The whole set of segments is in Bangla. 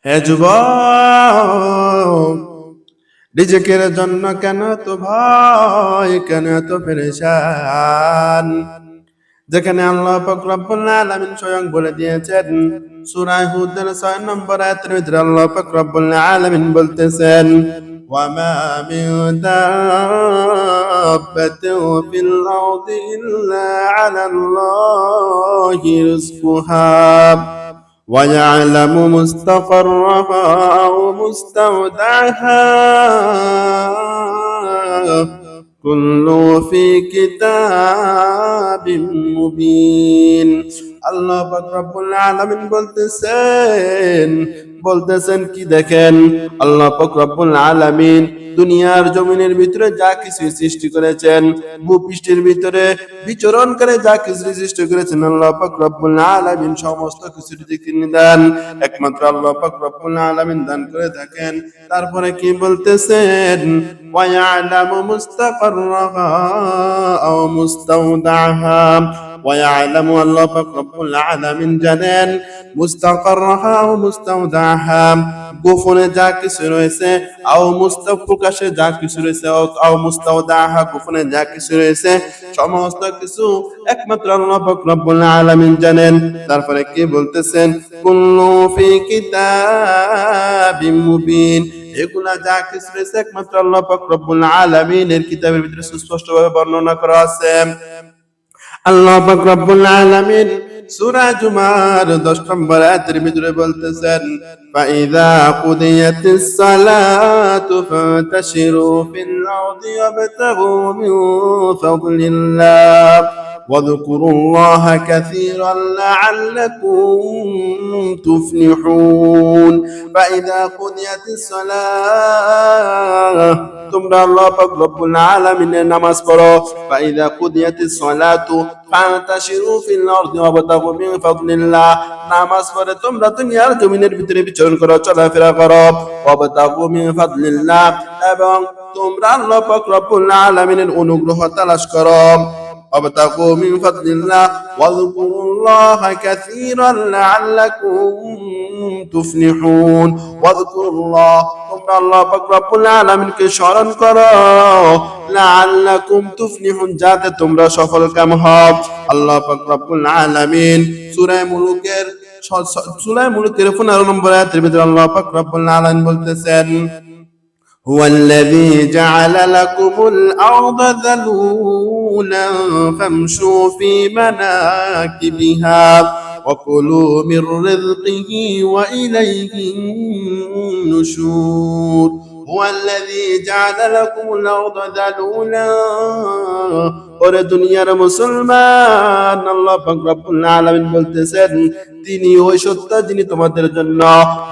হে যুবক, রিজিকের জন্য কেন তো ভয়, কেন তো পেরেশান? যেখানে আল্লাহ পাক রব্বুল আলামিন স্বয়ং বলে দিয়েছেন সূরা হুদের 6 নম্বর আয়াতের ভিতরে আল্লাহ পাক রব্বুল আলামিন বলতেছেন ওয়ামা মিন দাব্বাতিন ফিল আরদি ইল্লা আলাল্লাহি রিজকুহা ويعلم مستقرها ومستودعها كل في كتاب مبين আল্লাহ পাক রব্বুল আলামিন বলতেছেন কি দেখেন, আল্লাহ পাক রব্বুল আলামিন দুনিয়ার জমিনের ভিতরে যা কিছু সৃষ্টি করেছেন, ভূপৃষ্ঠের ভিতরে বিচরণ করে যা কিছু সৃষ্টি করেছেন, আল্লাহ পাক রব্বুল আলামিন সমস্ত কিছুর দিকে নিদান একমাত্র আল্লাহ পাক রব্বুল আলামিন দান করে থাকেন। তারপরে কি বলতেছেন, ওয়া ইয়ালামু মুস্তাকাররাহা আও মুস্তাওদাহা, ওয়া ইয়ালামু আল্লাহ পাক রব্বুল আলামিন জানেন মুস্তাকাররাহা ও মুস্তাওদাহা, গোপনে যা কিছু রয়েছে, আও প্রকাশে যা কিছু রয়েছে, আও মুস্তাওদাহা গোপনে যা কিছু রয়েছে, সমস্ত কিছু একমাত্র আল্লাহ পাক রব্বুল আলামিন জানেন। তারপরে কি বলতেছেন, কুল্লু ফি কিতাবিম মুবিন, এগুলা যা কিছু রয়েছে একমাত্র আল্লাহ পাক রব্বুল আলামিনের কিতাবের ভিতরে সুস্পষ্টভাবে বর্ণনা করা আছে। আল্লাহ পাক রব্বুল আলামিন সূরা জুমার 10 নম্বর আয়াতের ভিতরে বলতেছেন ফাইযা কুদিয়াতিস সালাতু ফান্তাশিরু ফিল আরদি ওয়াবতাগু মিন ফাদলিল্লাহ ওয়াযকুরুল্লাহা কাসীরান লাআল্লাকুম তুফলিহুন। ফাইযা কুদিয়াতিস সালাহ, তোমরা আল্লাহ পাক রব্বুল আলামিনের নামাজ পড়ো। ফাইযা কুদিয়াতিস সালাতু ফান্তাশিরু ফিল আরদি ওয়াবতাগু মিন ফাদলিল্লাহ, নামাজ পড়ে তোমরা দুনিয়ার জমিনের ভিতরে বিচরণ করো, চলাফেরা করো। ওয়াবতাগু মিন ফাদলিল্লাহ, এবং তোমরা আল্লাহ পাক রব্বুল আলামিনের অনুগ্রহ তালাশ করো। وابتغوا من فضل الله واذكروا الله كثيرا لعلكم تفلحون। واذكروا الله, তোমরা আল্লাহ পাক রব্বুল আলামিনকে স্মরণ করো, লাআল্লাকুম তুফলিহুন, যাতে তোমরা সফলকাম হও। আল্লাহ পাক রব্বুল আলামিন সূরা মুলুকের 15 নম্বর আয়াতের ভিতরে আল্লাহ পাক রব্বুল আলামিন বলতেছেন هو الذي جعل لكم الأرض ذلولا فامشوا في مناكبها وكلوا من رزقه وإليه النشور। هو الذي جعل لكم الأرض ذلولا, ওরে দুনিয়ার মুসলমান, আল্লাহ পাক রব্বুল আলামিন বলতেছেন তিনি ওই সত্তা যিনি তোমাদের জন্য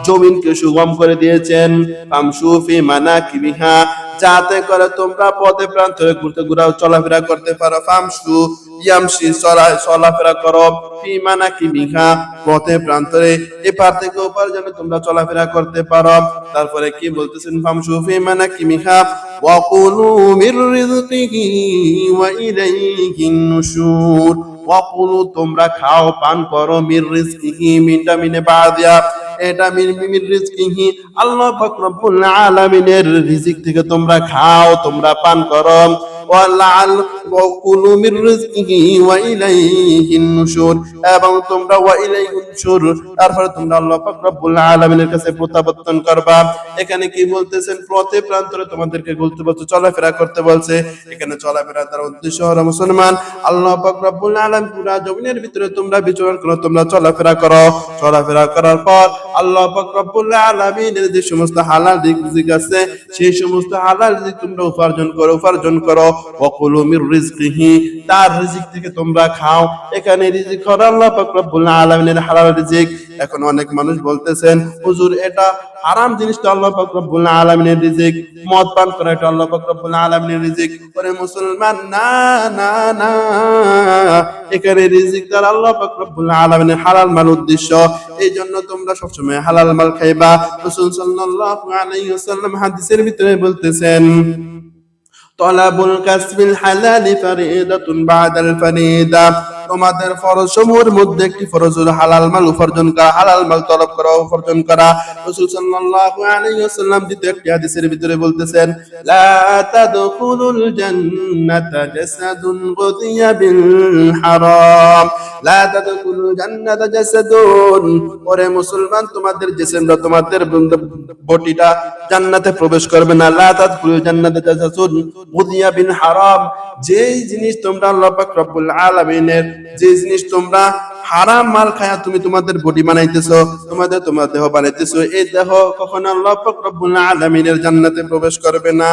জমিনকে সুগম করে দিয়েছেন। ফামশু ফি মানাকিবিহা, যাতে করে তোমরা পথে প্রান্তরে ঘুরতে ঘুরাও চলাফেরা করতে পারো। ফামশু ইয়ামশি, চলাফেরা করো, ফি মানাকিবিহা পথে প্রান্তরে এপার থেকে ওপার যেন তোমরা চলাফেরা করতে পারো। তারপরে কি বলতেছেন, ফামশু ফি মানাকিবিহা ওয়া কুলু মির রিজকিহি ওয়া ইলাইহিন নুশুর। ওয়া কুলু, তোমরা খাও পান করো, মির রিজকিহি, মিনটা মিনে বাদিয়া, এটা মির রিজকিহি আল্লাহ পাক রব্বুল আলামিনের রিজিক থেকে তোমরা খাও, তোমরা পান করো। কুলু মির রিজকিহি ওয়া ইলাইহিন নুশুর, এবং তোমরা ওয়া ইলাইহিন নুশুর, তারপরে তোমরা আল্লাহ পাক রব্বুল আলামিনের কাছে প্রত্যাবর্তন করবা। এখানে কি বলতেছেন, পথে প্রান্তরে তোমাদেরকে ঘুরতে বলছে, চলাফেরা করতে বলছে। এখানে চলাফেরা তার উদ্দেশ্য হলো মুসলমান, আল্লাহ পাক রব্বুল আলামিন পুরা জমিনের ভিতরে তোমরা বিচরণ করো, তোমরা চলাফেরা করো। চলাফেরা করার পর আল্লাহ পাক রব্বুল আলামিনের যে সমস্ত হালাল রিজিক আছে, সেই সমস্ত হালাল রিজিক তোমরা উপার্জন করো। ওয়া কুলু মির রিজকিহি, তার রিজিক থেকে তোমরা খাও। এখানে রিজিক হলো আল্লাহ পাক রব্বুল আলামিনের হালাল রিজিক। এখন অনেক মানুষ বলতেছেন, হুজুর এটা হারাম জিনিসটা আল্লাহ পাক রব্বুল আলামিনের রিজিক, মদ পান করা এটা আল্লাহ পাক রব্বুল আলামিনের রিজিক। ওরে মুসলমান, না না না, এখানে রিজিক দ্বারা আল্লাহ পাক রব্বুল আলামিনের হালাল মাল উদ্দেশ্য। এই জন্য তোমরা সবসময় হালাল মাল খাইবা। রাসূল সাল্লাল্লাহু আলাইহি ওয়াসাল্লাম হাদিসের ভিতরে বলতেছেন তলাবুল কাসবিল হালালি ফারিদাতুন বাদাল ফারিদা, তোমাদের ফরজ সমূহের মধ্যে একটি ফরজ হলো হালাল মাল উপার্জন করা, হালাল মাল তলব করা, উপার্জন করা। রাসূল সাল্লাল্লাহু আলাইহি ওয়াসাল্লাম দ্বিতীয় একটি হাদিসের ভিতরে বলতেছেন, লা তাদখুলুল জান্নাতা জাসাদুন গুদিয়া বিল হারাম, লা তাদখুলুল জান্নাতা জাসাদুন, ওরে মুসলমান তোমাদের জিসিমরা, তোমাদের বডিটা জান্নাতে প্রবেশ করবে না। লা তাদখুলুল জান্নাতা জাসাদুন গুদিয়া বিল হারাম, যেই জিনিস তোমরা আল্লাহ পাক রব্বুল আলামিনের, যে জিনিস তোমরা হারাম মাল খায়া তুমি তোমাদের বডি বানাইতেছো, তোমাদের দেহ বানাইতেছো, এই দেহ কখনো আল্লাহ পাক রব্বুল আলামিনের জান্নাতে প্রবেশ করবে না।